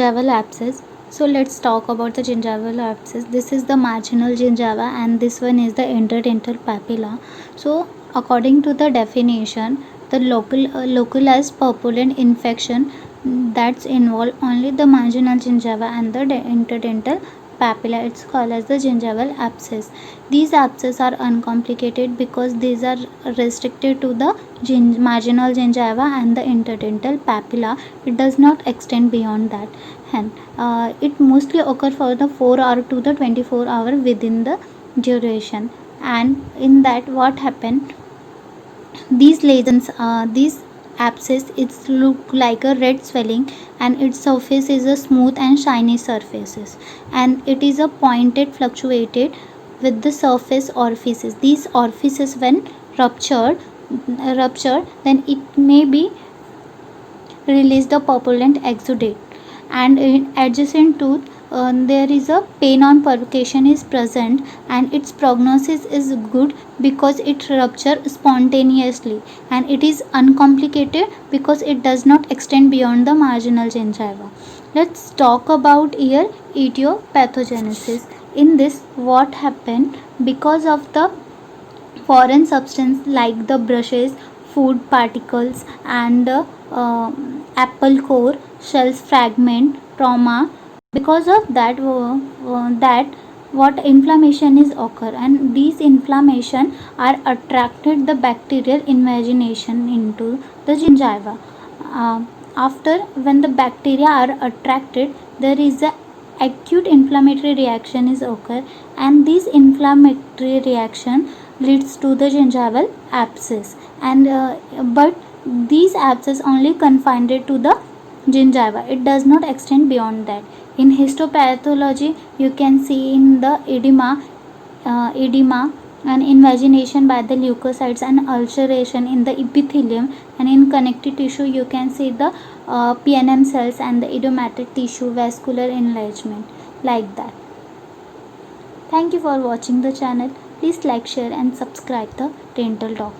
gingival abscess. So let's talk about the gingival abscess. This is the marginal gingiva and this one is the interdental papilla. So according to the definition, the localized purulent infection that's involve only the marginal gingiva and the interdental papilla. It's called as the gingival abscess. These abscesses are uncomplicated because these are restricted to the marginal gingiva and the interdental papilla. It does not extend beyond that, and it mostly occur for the 4 hour to the 24 hour within the duration. And in that, what happened, these lesions, these abscess, it's look like a red swelling, and its surface is a smooth and shiny surfaces, and it is a pointed fluctuated with the surface orifices. These orifices when ruptured, then it may be release the purulent exudate, and in adjacent tooth there is a pain on purcation is present, and its prognosis is good because it rupture spontaneously, and it is uncomplicated because it does not extend beyond the marginal gingiva. Let's talk about here etiopathogenesis. In this, what happened, because of the foreign substance like the brushes, food particles, and apple core, shells fragment, trauma. Because of that, what inflammation is occur, and these inflammation are attracted the bacterial invagination into the gingiva. After when the bacteria are attracted, there is a acute inflammatory reaction is occur, and this inflammatory reaction leads to the gingival abscess, and but these abscess only confined to the gingiva, it does not extend beyond that. In histopathology, you can see in the edema and invagination by the leukocytes and ulceration in the epithelium, and in connective tissue you can see the PNM cells and the idiomatic tissue vascular enlargement, like that. Thank you for watching the channel. Please like, share and subscribe the Dental Doc.